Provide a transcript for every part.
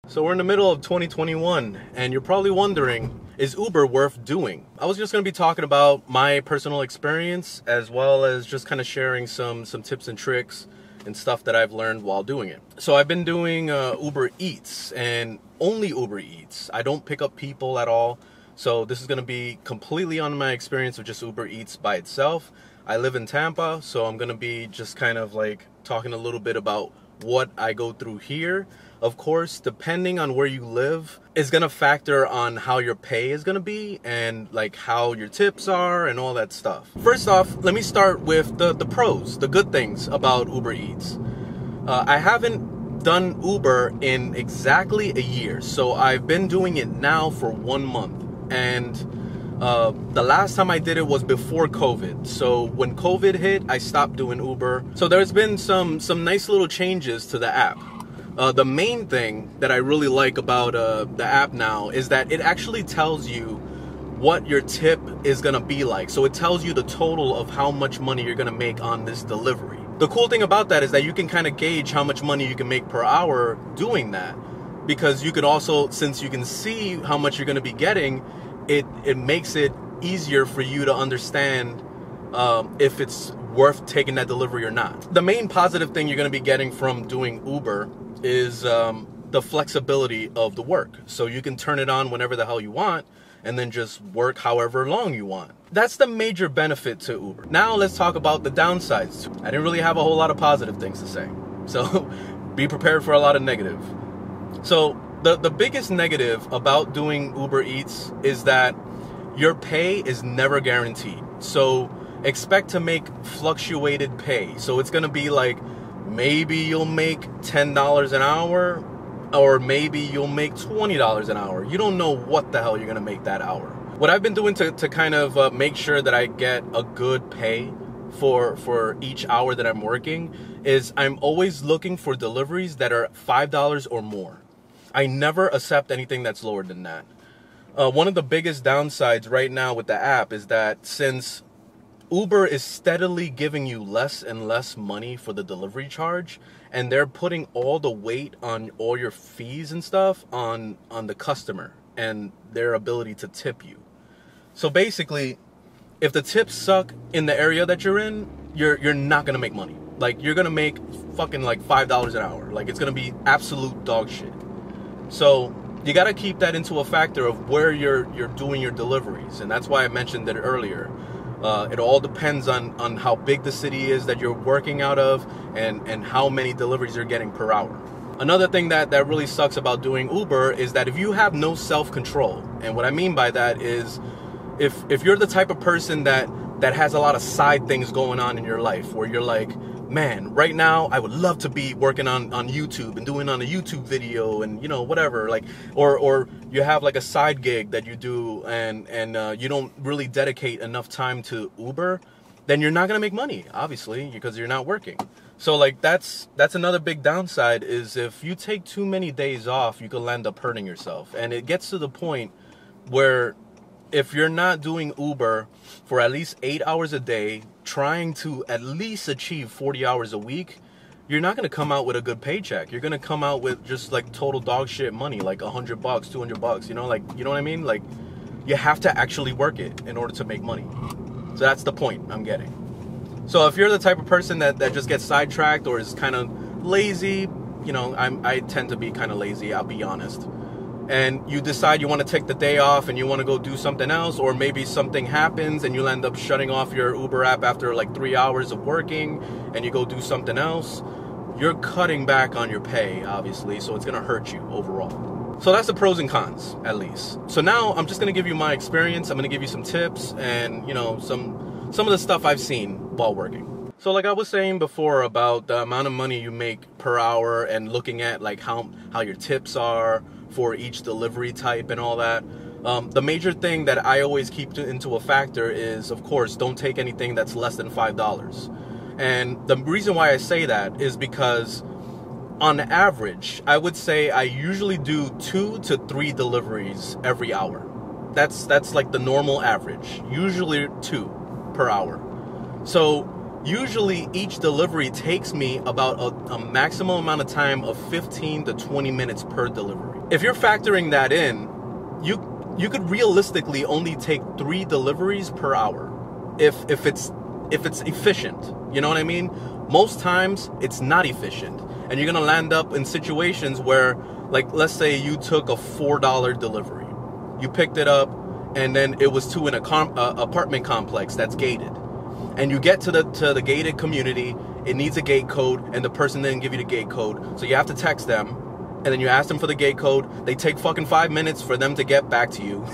So we're in the middle of 2021 and you're probably wondering, is Uber worth doing? I was just going to be talking about my personal experience as well as just kind of sharing some tips and tricks and stuff that I've learned while doing it. So I've been doing Uber Eats and only Uber Eats. I don't pick up people at all. So this is going to be completely on my experience of just Uber Eats by itself. I live in Tampa, so I'm going to be just kind of like talking a little bit about what I go through here. Of course, depending on where you live is going to factor on how your pay is going to be and like how your tips are and all that stuff. First off, let me start with the pros, the good things about Uber Eats. I haven't done Uber in exactly a year, so I've been doing it now for 1 month. And the last time I did it was before COVID. So when COVID hit, I stopped doing Uber. So there's been some nice little changes to the app. The main thing that I really like about the app now is that it actually tells you what your tip is gonna be like. So it tells you the total of how much money you're gonna make on this delivery. The cool thing about that is that you can kind of gauge how much money you can make per hour doing that. Because you can also, since you can see how much you're gonna be getting, it makes it easier for you to understand if it's worth taking that delivery or not. The main positive thing you're gonna be getting from doing Uber is the flexibility of the work. So you can turn it on whenever the hell you want and then just work however long you want. That's the major benefit to Uber. Now let's talk about the downsides. I didn't really have a whole lot of positive things to say. So be prepared for a lot of negative. So the biggest negative about doing Uber Eats is that your pay is never guaranteed. So expect to make fluctuated pay. So it's gonna be like, maybe you'll make $10 an hour, or maybe you'll make $20 an hour. You don't know what the hell you're gonna make that hour. What I've been doing to kind of make sure that I get a good pay for each hour that I'm working is I'm always looking for deliveries that are $5 or more. I never accept anything that's lower than that. One of the biggest downsides right now with the app is that since Uber is steadily giving you less and less money for the delivery charge, and they're putting all the weight on all your fees and stuff on the customer and their ability to tip you. So basically, if the tips suck in the area that you're in, you're not gonna make money. Like, you're gonna make fucking like $5 an hour. Like, it's gonna be absolute dog shit. So you gotta keep that into a factor of where you're doing your deliveries, and that's why I mentioned it earlier. It all depends on how big the city is that you're working out of and how many deliveries you're getting per hour. Another thing that really sucks about doing Uber is that if you have no self-control, and what I mean by that is if you're the type of person that has a lot of side things going on in your life where you're like, man, right now I would love to be working on YouTube and doing on a YouTube video and, you know, whatever, like, or you have like a side gig that you do and you don't really dedicate enough time to Uber, then you're not gonna make money, obviously, because you're not working. So like that's another big downside is if you take too many days off, you could end up hurting yourself. And it gets to the point where if you're not doing Uber for at least 8 hours a day, trying to at least achieve 40 hours a week, you're not going to come out with a good paycheck. You're going to come out with just like total dog shit money, like $100, $200, you know, like, you know what I mean? Like, you have to actually work it in order to make money. So that's the point I'm getting. So if you're the type of person that just gets sidetracked or is kind of lazy, you know, I tend to be kind of lazy, I'll be honest. And you decide you want to take the day off and you want to go do something else, or maybe something happens and you'll end up shutting off your Uber app after like 3 hours of working and you go do something else, you're cutting back on your pay, obviously, so it's going to hurt you overall. So that's the pros and cons, at least. So now I'm just going to give you my experience. I'm going to give you some tips and, you know, some of the stuff I've seen while working. So like I was saying before about the amount of money you make per hour and looking at like how your tips are for each delivery type and all that. The major thing that I always keep into a factor is, of course, don't take anything that's less than $5. And the reason why I say that is because on average, I would say I usually do 2 to 3 deliveries every hour. That's like the normal average, usually 2 per hour. So Usually each delivery takes me about a maximum amount of time of 15 to 20 minutes per delivery. If you're factoring that in, you could realistically only take 3 deliveries per hour if it's efficient. You know what I mean? Most times it's not efficient, and you're gonna land up in situations where, like, let's say you took a $4 delivery, you picked it up, and then it was to an apartment complex that's gated, and you get to the gated community, it needs a gate code, and the person didn't give you the gate code, so you have to text them, and then you ask them for the gate code. They take fucking 5 minutes for them to get back to you.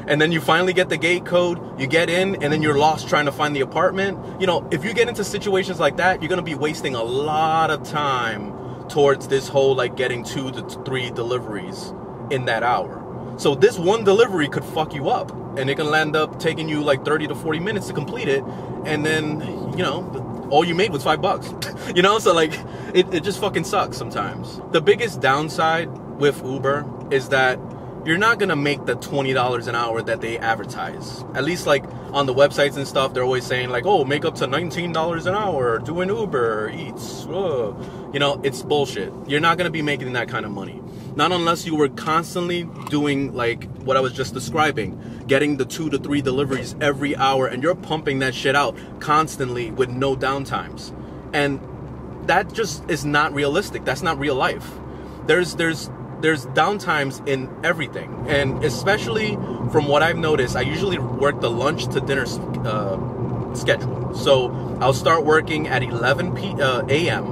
And then you finally get the gate code, you get in, and then you're lost trying to find the apartment. You know, if you get into situations like that, you're gonna be wasting a lot of time towards this whole, like, getting 2 to 3 deliveries in that hour. So this one delivery could fuck you up, and it can land up taking you like 30 to 40 minutes to complete it, and then, you know, all you made was $5. You know, so like, it just fucking sucks sometimes. The biggest downside with Uber is that you're not gonna make the $20 an hour that they advertise. At least, like, on the websites and stuff, they're always saying, like, oh, make up to $19 an hour doing Uber Eats. You know, it's bullshit. You're not gonna be making that kind of money. Not unless you were constantly doing, like, what I was just describing, getting the 2 to 3 deliveries every hour, and you're pumping that shit out constantly with no downtimes. And that just is not realistic. That's not real life. There's downtimes in everything, and especially from what I've noticed, I usually work the lunch to dinner schedule. So I'll start working at 11 a.m.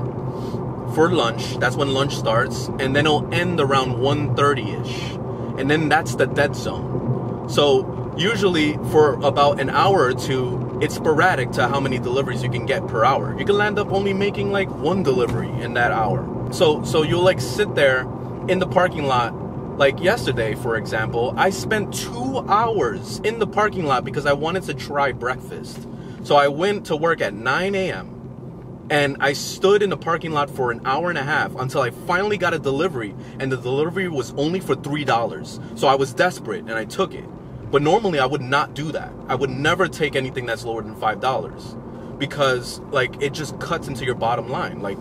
for lunch. That's when lunch starts, and then it'll end around 1:30ish, and then that's the dead zone. So usually for about an hour or two, it's sporadic to how many deliveries you can get per hour. You can land up only making like 1 delivery in that hour. So you'll like sit there in the parking lot. Like yesterday, for example, I spent 2 hours in the parking lot because I wanted to try breakfast. So I went to work at 9 a.m. and I stood in the parking lot for an hour and a half until I finally got a delivery, and the delivery was only for $3. So I was desperate and I took it. But normally I would not do that. I would never take anything that's lower than $5 because, like, it just cuts into your bottom line. Like,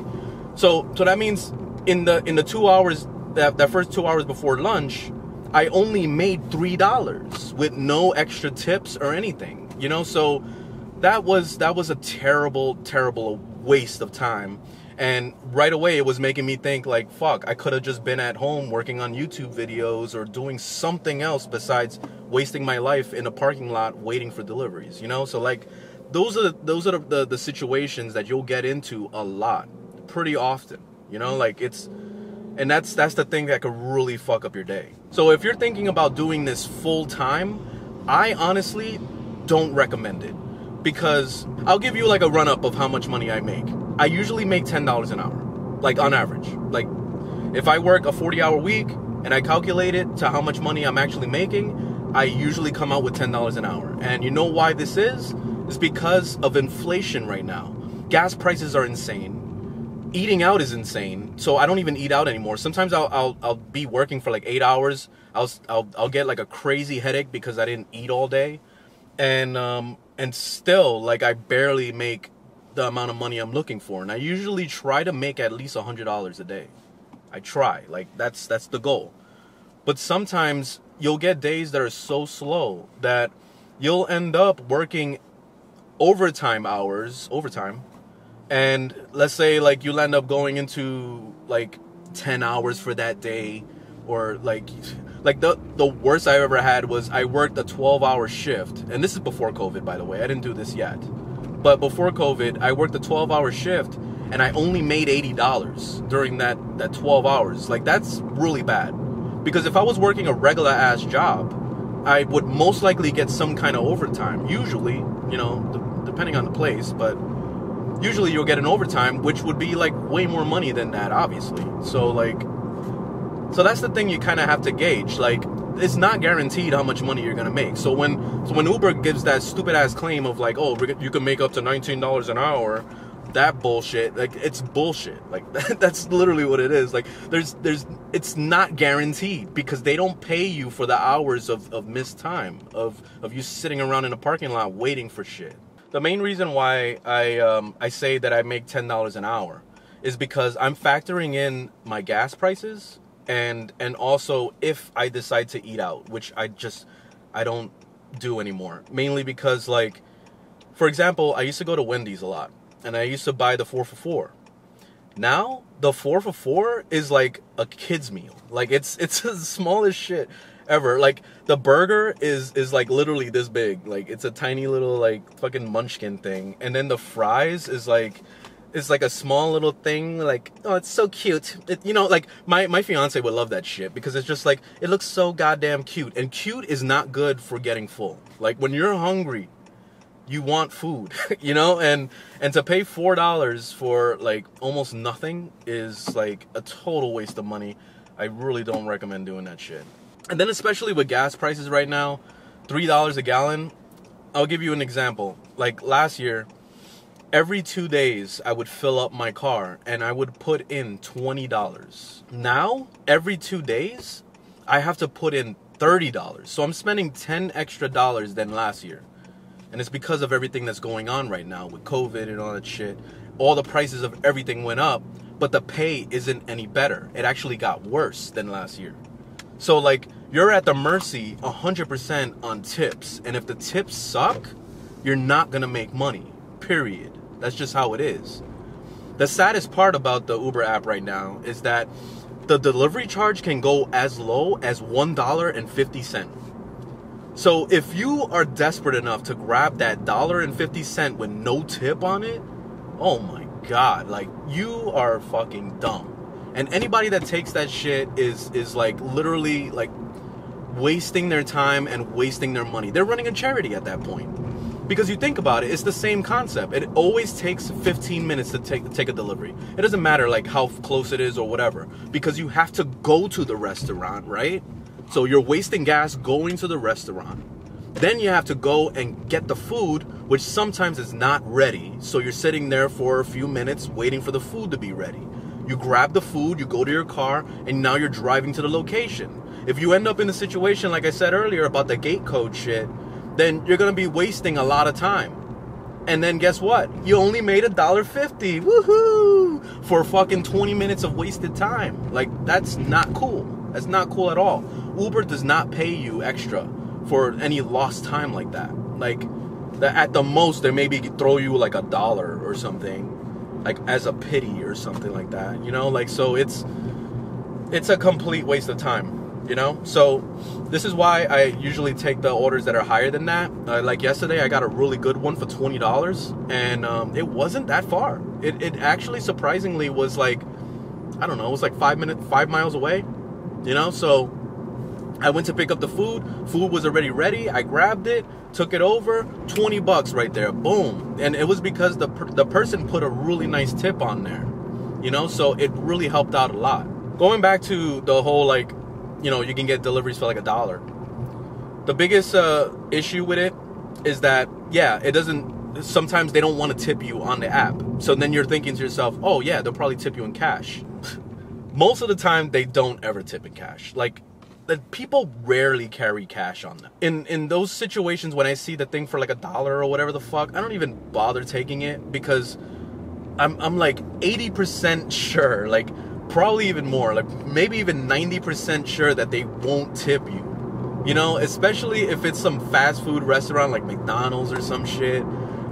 so that means in the 2 hours, that first 2 hours before lunch, I only made $3 with no extra tips or anything, you know? So that was a terrible waste of time. And right away it was making me think, like, fuck, I could have just been at home working on YouTube videos or doing something else besides wasting my life in a parking lot waiting for deliveries, you know? So, like, those are the situations that you'll get into a lot, pretty often, you know? Like, and that's the thing that could really fuck up your day. So if you're thinking about doing this full time, I honestly don't recommend it, because I'll give you like a run up of how much money I make. I usually make $10 an hour, like, on average. Like, if I work a 40-hour week and I calculate it to how much money I'm actually making, I usually come out with $10 an hour. And you know why this is? It's because of inflation right now. Gas prices are insane. Eating out is insane, so I don't even eat out anymore. Sometimes I'll be working for like 8 hours. I'll get like a crazy headache because I didn't eat all day, and still, like, I barely make the amount of money I'm looking for. And I usually try to make at least $100 a day. I try, like, that's the goal. But sometimes you'll get days that are so slow that you'll end up working overtime, and let's say, like, you'll end up going into like 10 hours for that day, or like the worst I ever had was I worked a 12-hour shift, and this is before COVID, by the way. I didn't do this yet, but before COVID, I worked a 12-hour shift, and I only made $80 during that 12 hours. Like, that's really bad, because if I was working a regular ass job, I would most likely get some kind of overtime. Usually, you know, depending on the place, but usually you'll get an overtime, which would be like way more money than that, obviously. So that's the thing you kind of have to gauge. Like, it's not guaranteed how much money you're gonna make. So when Uber gives that stupid ass claim of like, oh, you can make up to $19 an hour, that bullshit, like, it's bullshit. Like, that's literally what it is. Like, it's not guaranteed, because they don't pay you for the hours of missed time, of you sitting around in a parking lot waiting for shit. the main reason why I say that I make $10 an hour is because I'm factoring in my gas prices and also if I decide to eat out, which I don't do anymore. Mainly because, like, for example, I used to go to Wendy's a lot and I used to buy the 4 for $4. Now the 4 for $4 is like a kid's meal. Like it's the smallest shit ever. Like the burger is like literally this big. Like it's a tiny little like fucking munchkin thing. And then the fries is like, it's like a small little thing. Like, oh, it's so cute. You know, like my fiance would love that shit because it's just like, it looks so goddamn cute. And cute is not good for getting full. Like when you're hungry, you want food, you know, and to pay $4 for like almost nothing is like a total waste of money. I really don't recommend doing that shit. And then especially with gas prices right now, $3 a gallon. I'll give you an example. Like last year, every 2 days I would fill up my car and I would put in $20. Now, every 2 days, I have to put in $30. So I'm spending $10 extra than last year. And it's because of everything that's going on right now with COVID and all that shit. All the prices of everything went up, but the pay isn't any better. It actually got worse than last year. So like, you're at the mercy 100% on tips. And if the tips suck, you're not gonna make money, period. That's just how it is. The saddest part about the Uber app right now is that the delivery charge can go as low as $1.50. So if you are desperate enough to grab that $1.50 with no tip on it, oh my God, like you are fucking dumb. And anybody that takes that shit is like literally like wasting their time and wasting their money. They're running a charity at that point. Because you think about it, it's the same concept. It always takes 15 minutes to take a delivery. It doesn't matter like how close it is or whatever, because you have to go to the restaurant, right? So you're wasting gas going to the restaurant. Then you have to go and get the food, which sometimes is not ready. So you're sitting there for a few minutes waiting for the food to be ready. You grab the food, you go to your car, and now you're driving to the location. If you end up in a situation, like I said earlier, about the gate code shit, then you're going to be wasting a lot of time. And then guess what? You only made $1.50. Woohoo! For fucking 20 minutes of wasted time. Like, that's not cool. That's not cool at all. Uber does not pay you extra for any lost time like that. Like, at the most, they maybe throw you like $1 or something, like as a pity or something like that. You know, like, so it's a complete waste of time, you know? So this is why I usually take the orders that are higher than that. Like yesterday, I got a really good one for $20, and it wasn't that far. It actually surprisingly was like, I don't know, it was like 5 miles away. You know, so I went to pick up the food. Food was already ready. I grabbed it, took it over, $20 right there. Boom. And it was because the person put a really nice tip on there. You know, so it really helped out a lot. Going back to the whole, like, you know, you can get deliveries for like $1. The biggest issue with it is that, yeah, it doesn't, sometimes they don't want to tip you on the app. So then you're thinking to yourself, oh yeah, they'll probably tip you in cash. Most of the time, they don't ever tip in cash. Like, people rarely carry cash on them. In those situations when I see the thing for like $1 or whatever the fuck, I don't even bother taking it because I'm like 80% sure, like probably even more, like maybe even 90% sure that they won't tip you. You know, especially if it's some fast food restaurant like McDonald's or some shit,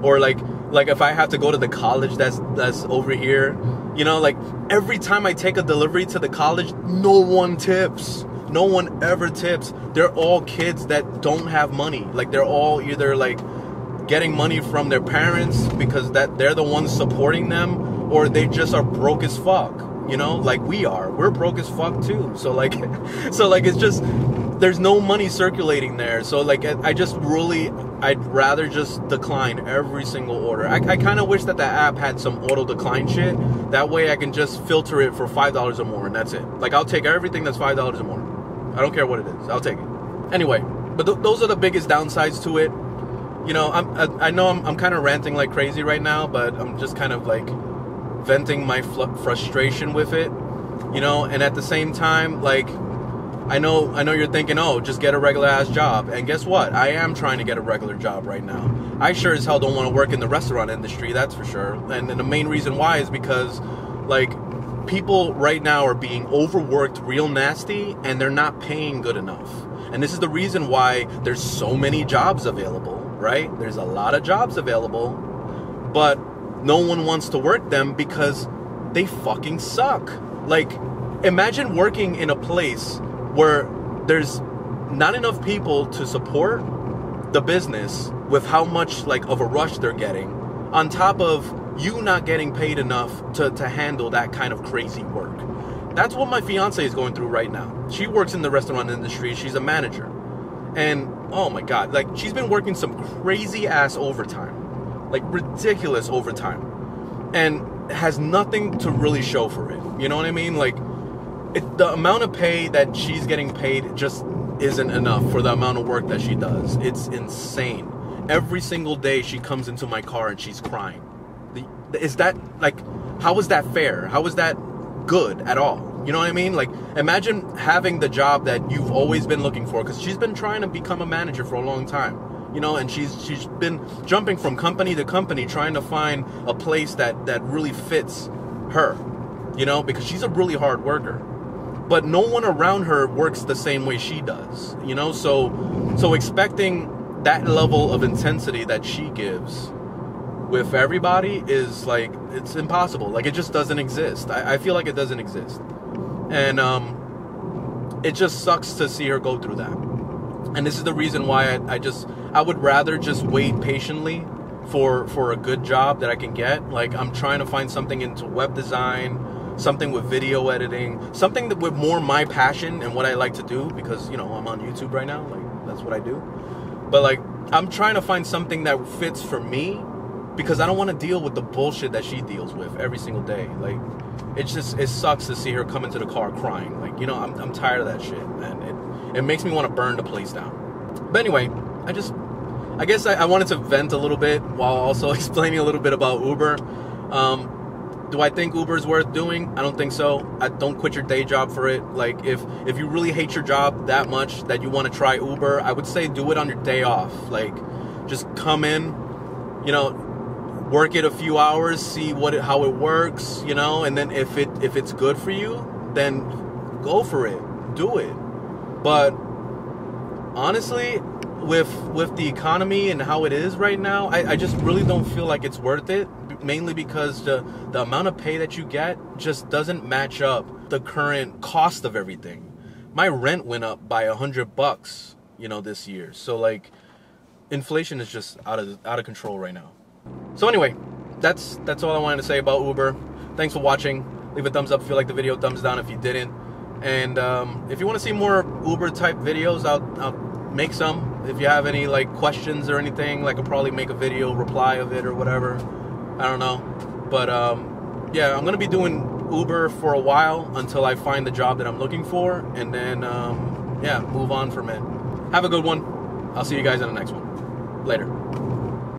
or like if I have to go to the college that's over here. You know, like every time I take a delivery to the college, no one tips. No one ever tips. They're all kids that don't have money. Like they're all either like getting money from their parents because that they're the ones supporting them, or they just are broke as fuck. You know, like we are. We're broke as fuck too. So like it's just, there's no money circulating there. So like I'd rather just decline every single order. I kind of wish that the app had some auto decline shit. That way I can just filter it for $5 or more and that's it. Like I'll take everything that's $5 or more. I don't care what it is. I'll take it. Anyway, but those are the biggest downsides to it. You know, I know I'm kind of ranting like crazy right now, but I'm just kind of like venting my frustration with it. You know, and at the same time, like, I know you're thinking, oh, just get a regular ass job. And guess what? I am trying to get a regular job right now. I sure as hell don't want to work in the restaurant industry, that's for sure. And the main reason why is because, like, people right now are being overworked real nasty, and they're not paying good enough. And this is the reason why there's so many jobs available, right? There's a lot of jobs available, but no one wants to work them because they fucking suck. Like, imagine working in a place where there's not enough people to support the business with how much like of a rush they're getting, on top of you not getting paid enough to handle that kind of crazy work. That's what my fiance is going through right now. She works in the restaurant industry. She's a manager. And oh my God, like, she's been working some crazy ass overtime, like ridiculous overtime, and has nothing to really show for it. You know what I mean? Like, the amount of pay that she's getting paid just isn't enough for the amount of work that she does. It's insane. Every single day she comes into my car and she's crying. Is that, like, how is that fair? How is that good at all? You know what I mean? Like, imagine having the job that you've always been looking for, because she's been trying to become a manager for a long time, you know, and she's been jumping from company to company trying to find a place that really fits her, you know, because she's a really hard worker. But no one around her works the same way she does, you know? So expecting that level of intensity that she gives with everybody is, like, it's impossible. Like, it just doesn't exist. I feel like it doesn't exist. And it just sucks to see her go through that. And this is the reason why I would rather just wait patiently for a good job that I can get. Like, I'm trying to find something into web design, something with video editing, something that with more my passion and what I like to do, because, you know, I'm on YouTube right now, like, that's what I do. But, like, I'm trying to find something that fits for me, because I don't want to deal with the bullshit that she deals with every single day. Like, it sucks to see her come into the car crying. Like, you know, I'm tired of that shit, man. It makes me want to burn the place down. But anyway, I guess I wanted to vent a little bit while also explaining a little bit about Uber. Do I think Uber is worth doing? I don't think so. Don't quit your day job for it. Like, if you really hate your job that much that you want to try Uber, I would say do it on your day off. Like, just come in, you know, work it a few hours, see how it works, you know, and then if it's good for you, then go for it, do it. But honestly, with the economy and how it is right now, I just really don't feel like it's worth it, mainly because the amount of pay that you get just doesn't match up the current cost of everything. My rent went up by $100, you know, this year. So, like, inflation is just out of control right now. So anyway, that's all I wanted to say about Uber. Thanks for watching. Leave a thumbs up if you liked the video, thumbs down if you didn't. And if you want to see more Uber type videos, I'll make some. If you have any, like, questions or anything, like, I'll probably make a video reply of it or whatever. I don't know. But yeah, I'm gonna be doing Uber for a while until I find the job that I'm looking for, and then yeah, move on from it. Have a good one. I'll see you guys in the next one. Later.